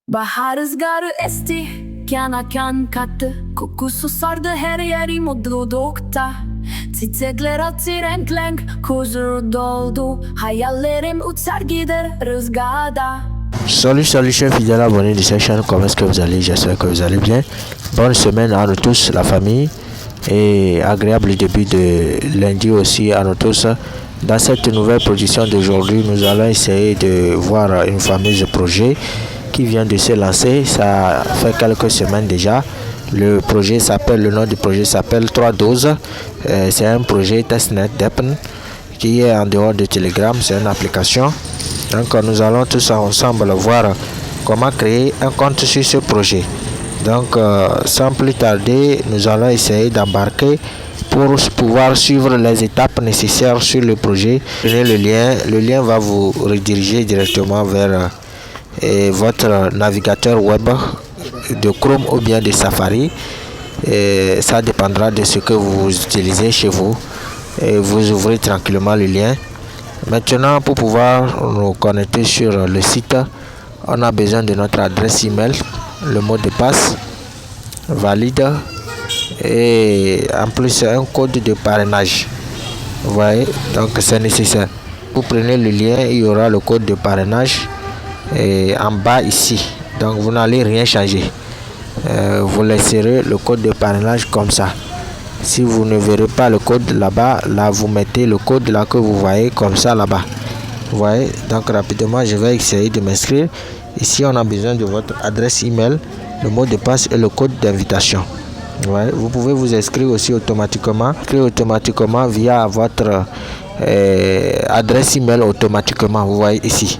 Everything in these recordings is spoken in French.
Bahar rüzgarı esti, kana kan kattı. Kokusu sardı her yeri mutlulukta. Çiçekler açtı renk renk, huzur doldu. Hayallerim uçar gider rüzgarda. Salut chers fidèles abonnés de cette chaîne, comment est-ce que vous allez? J'espère que vous allez bien. Bonne semaine à nous tous, la famille, et agréable début de lundi aussi à nous tous. Dans cette nouvelle production d'aujourd'hui, nous allons essayer de voir une fameuse projet qui vient de se lancer. Ça fait quelques semaines déjà. Le nom du projet s'appelle 3 doses. C'est un projet testnet d'Appen qui est en dehors de Telegram. C'est une application. Donc nous allons tous ensemble voir comment créer un compte sur ce projet. Donc sans plus tarder, nous allons essayer d'embarquer pour pouvoir suivre les étapes nécessaires sur le projet. Prenez le lien va vous rediriger directement vers votre navigateur web de Chrome ou bien de Safari. Ça dépendra de ce que vous utilisez chez vous. Et vous ouvrez tranquillement le lien. Maintenant, pour pouvoir nous connecter sur le site, on a besoin de notre adresse email, le mot de passe valide et en plus un code de parrainage. Vous voyez, donc c'est nécessaire. Vous prenez le lien, il y aura le code de parrainage en bas ici. Donc vous n'allez rien changer. Vous laisserez le code de parrainage comme ça. Si vous ne verrez pas le code là-bas, là vous mettez le code là que vous voyez comme ça là-bas. Vous voyez, donc rapidement je vais essayer de m'inscrire. Ici on a besoin de votre adresse email, le mot de passe et le code d'invitation. Ouais, vous pouvez vous inscrire aussi automatiquement via votre adresse email automatiquement. Vous voyez ici.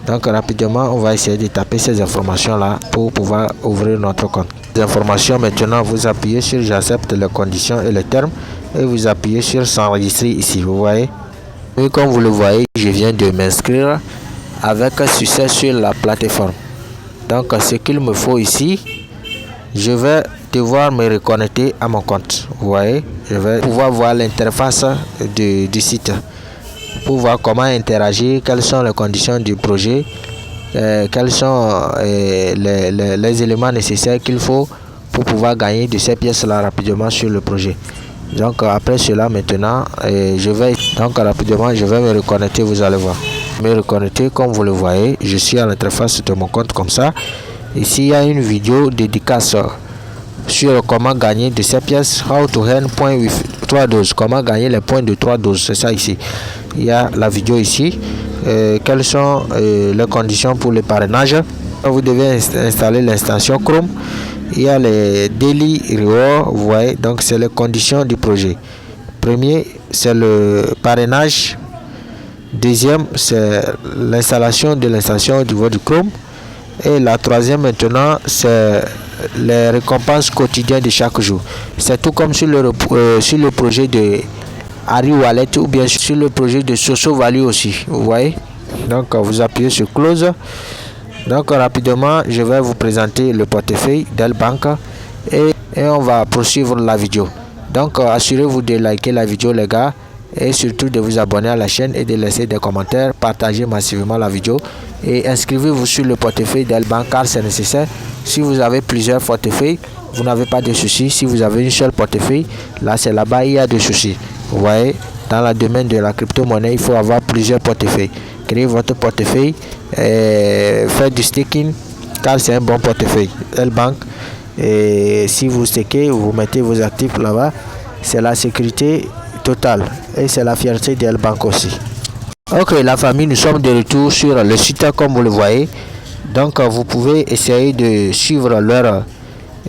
Donc rapidement on va essayer de taper ces informations là pour pouvoir ouvrir notre compte. Les informations, maintenant vous appuyez sur j'accepte les conditions et les termes et vous appuyez sur s'enregistrer ici. Vous voyez, et comme vous le voyez, je viens de m'inscrire avec succès sur la plateforme. Donc ce qu'il me faut ici, je vais devoir me reconnecter à mon compte. Vous voyez, je vais pouvoir voir l'interface du site pour voir comment interagir, quelles sont les conditions du projet, quels sont les éléments nécessaires qu'il faut pour pouvoir gagner de ces pièces là rapidement sur le projet. Donc après cela, maintenant je vais me reconnecter. Vous allez voir, me reconnecter. Comme vous le voyez, je suis à l'interface de mon compte comme ça. Ici il y a une vidéo dédicace sur comment gagner de ces pièces, how to earn points with 3 doses, comment gagner les points de 3 doses. C'est ça ici. Il y a la vidéo ici. Quelles sont les conditions pour le parrainage. Vous devez installer l'extension Chrome. Il y a les daily rewards. Vous voyez, donc c'est les conditions du projet. Premier, c'est le parrainage. Deuxième, c'est l'installation de l'extension au niveau du Chrome. Et la troisième maintenant, c'est les récompenses quotidiennes de chaque jour. C'est tout comme sur le projet de Ari Wallet ou bien sur le projet de Soso Value aussi. Vous voyez, donc vous appuyez sur close. Donc rapidement je vais vous présenter le portefeuille d'Elbank et on va poursuivre la vidéo. Donc assurez-vous de liker la vidéo les gars, et surtout de vous abonner à la chaîne et de laisser des commentaires, partagez massivement la vidéo et inscrivez-vous sur le portefeuille d'Elbank car c'est nécessaire. Si vous avez plusieurs portefeuilles, vous n'avez pas de soucis. Si vous avez une seule portefeuille, là c'est là-bas il y a des soucis. Vous voyez, dans le domaine de la crypto-monnaie, il faut avoir plusieurs portefeuilles. Créez votre portefeuille, faites du staking car c'est un bon portefeuille. Elbank, et si vous stakez, vous mettez vos actifs là-bas, c'est la sécurité totale et c'est la fierté d'Elbank aussi. Ok la famille, nous sommes de retour sur le site comme vous le voyez. Donc vous pouvez essayer de suivre leurs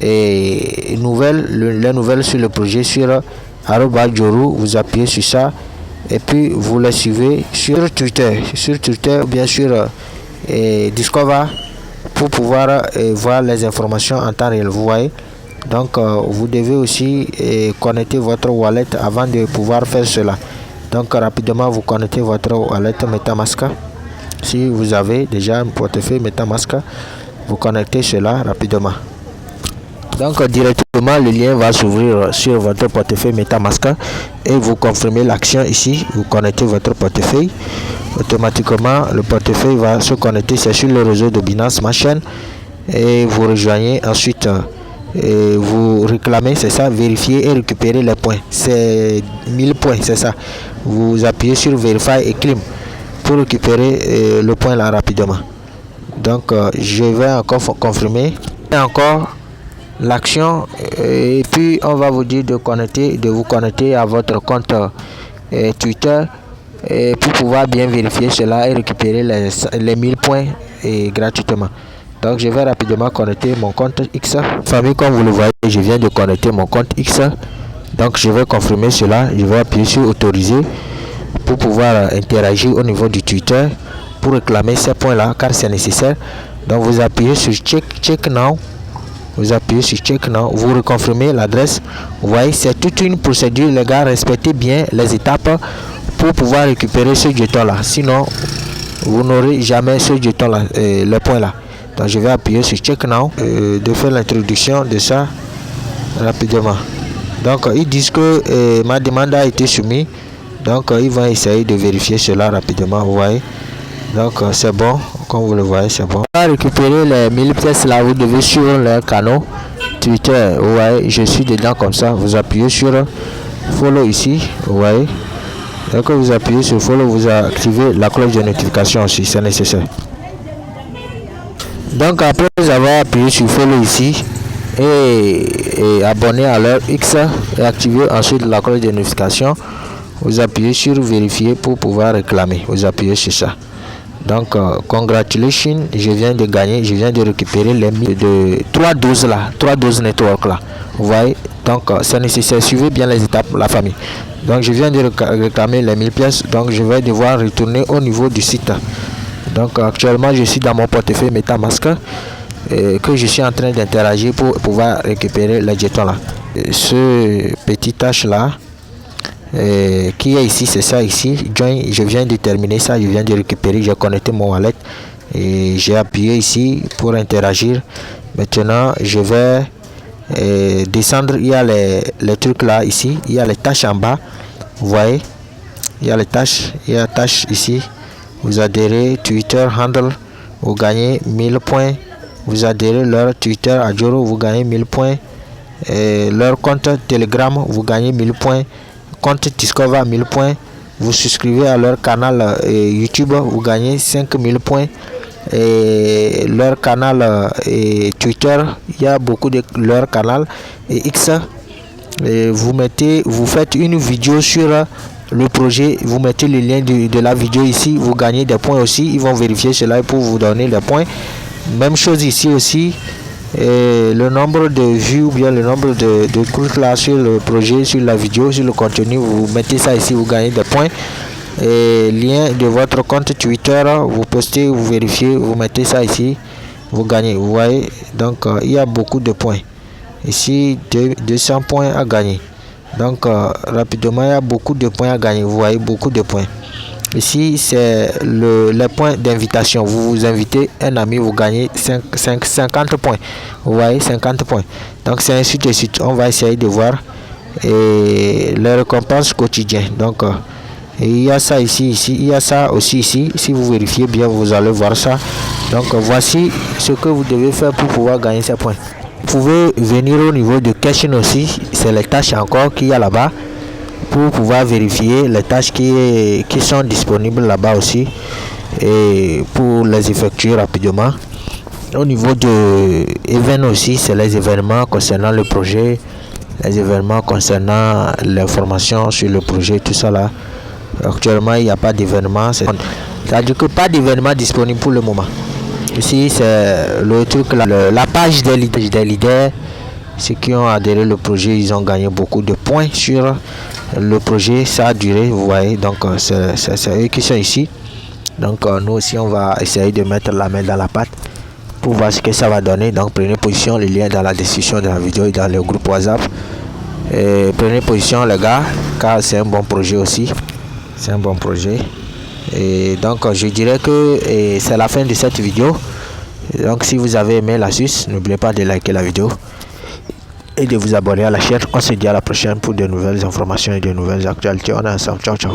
les nouvelles sur le projet sur @joru. Vous appuyez sur ça et puis vous les suivez sur Twitter ou bien sur Discover pour pouvoir voir les informations en temps réel. Vous voyez, donc vous devez aussi connecter votre wallet avant de pouvoir faire cela. Donc rapidement vous connectez votre wallet MetaMask. Si vous avez déjà un portefeuille MetaMask, vous connectez cela rapidement. Donc directement le lien va s'ouvrir sur votre portefeuille MetaMask et vous confirmez l'action ici. Vous connectez votre portefeuille. Automatiquement le portefeuille va se connecter. C'est sur le réseau de Binance, ma chaîne. et vous rejoignez. Ensuite, vous réclamez, c'est ça, vérifier et récupérer les points. C'est 1000 points, c'est ça. Vous appuyez sur Verify et Claim pour récupérer le point là rapidement. Donc, je vais encore confirmer. Et encore l'action, et puis on va vous dire de vous connecter à votre compte Twitter pour pouvoir bien vérifier cela et récupérer les 1000 points gratuitement. Donc je vais rapidement connecter mon compte X. Famille, comme vous le voyez, je viens de connecter mon compte X. Donc je vais confirmer cela. Je vais appuyer sur autoriser pour pouvoir interagir au niveau du Twitter pour réclamer ces points là car c'est nécessaire. Donc vous appuyez sur check now. Vous appuyez sur check now, vous reconfirmez l'adresse. Vous voyez, c'est toute une procédure, les gars. Respectez bien les étapes pour pouvoir récupérer ce jeton là. Sinon, vous n'aurez jamais ce jeton là, le point là. Donc je vais appuyer sur check now, de faire l'introduction de ça rapidement. Donc ils disent que ma demande a été soumise. Donc ils vont essayer de vérifier cela rapidement. Vous voyez. Donc c'est bon, comme vous le voyez, c'est bon. Pour récupérer les 1000 pièces là, vous devez sur leur canal Twitter. Vous voyez, je suis dedans comme ça. Vous appuyez sur follow ici. Vous voyez. Dès que vous appuyez sur follow, vous activez la cloche de notification aussi, c'est nécessaire. Donc après avoir appuyé sur follow ici et abonner à leur X et activer ensuite la cloche de notification, vous appuyez sur vérifier pour pouvoir réclamer. Vous appuyez sur ça. Donc, congratulations, je viens de gagner, je viens de récupérer les 3 doses là, 3 doses network là. Vous voyez, donc c'est nécessaire, suivez bien les étapes, la famille. Donc, je viens de réclamer les 1000 pièces, donc je vais devoir retourner au niveau du site. Donc, actuellement, je suis dans mon portefeuille MetaMask que je suis en train d'interagir pour pouvoir récupérer les jetons là. Ce petit tâche là. Qui est ici, c'est ça ici, join. Je viens de terminer ça, je viens de récupérer, j'ai connecté mon wallet et j'ai appuyé ici pour interagir. Maintenant je vais descendre. Il y a les trucs là ici, il y a les tâches en bas, vous voyez, il y a les tâches, il y a tâches ici. Vous adhérez Twitter handle, vous gagnez 1000 points. Vous adhérez leur Twitter à Joro, vous gagnez 1000 points. Leur compte Telegram, vous gagnez 1000 points. Compte Discover 1000 points. Vous souscrivez à leur canal YouTube, vous gagnez 5000 points. Et leur canal Twitter, il y a beaucoup de leur canal et X. Et vous faites une vidéo sur le projet, vous mettez le lien de la vidéo ici, vous gagnez des points aussi. Ils vont vérifier cela pour vous donner des points. Même chose ici aussi. Et le nombre de vues ou bien le nombre de clics là sur le projet, sur la vidéo, sur le contenu, vous mettez ça ici, vous gagnez des points. Et lien de votre compte Twitter, vous postez, vous vérifiez, vous mettez ça ici, vous gagnez. Vous voyez, donc il y a beaucoup de points ici, 200 points à gagner. Donc rapidement, il y a beaucoup de points à gagner. Vous voyez, beaucoup de points. Ici, c'est les points d'invitation. Vous invitez un ami, vous gagnez 50 points. Vous voyez, 50 points. Donc, c'est ainsi de suite. On va essayer de voir les récompenses quotidiennes. Donc, il y a ça ici, il y a ça aussi ici. Si vous vérifiez bien, vous allez voir ça. Donc, voici ce que vous devez faire pour pouvoir gagner ces points. Vous pouvez venir au niveau de caching aussi. C'est les tâches encore qu'il y a là-bas, pour pouvoir vérifier les tâches qui sont disponibles là-bas aussi et pour les effectuer rapidement. Au niveau de événements aussi, c'est les événements concernant le projet, les événements concernant l'information sur le projet, tout ça là. Actuellement, il n'y a pas d'événement, c'est-à-dire que pas d'événement disponible pour le moment. Ici, c'est le truc là, la page des leaders. Ceux qui ont adhéré au projet, ils ont gagné beaucoup de points sur le projet. Ça a duré, vous voyez. Donc c'est eux qui sont ici. Donc nous aussi, on va essayer de mettre la main dans la pâte pour voir ce que ça va donner. Donc prenez position, le lien dans la description de la vidéo et dans le groupe WhatsApp. Et prenez position les gars, car c'est un bon projet aussi. C'est un bon projet. Et donc je dirais que c'est la fin de cette vidéo. Donc si vous avez aimé l'astuce, n'oubliez pas de liker la vidéo et de vous abonner à la chaîne. On se dit à la prochaine pour de nouvelles informations et de nouvelles actualités. On est ensemble. Ciao, ciao.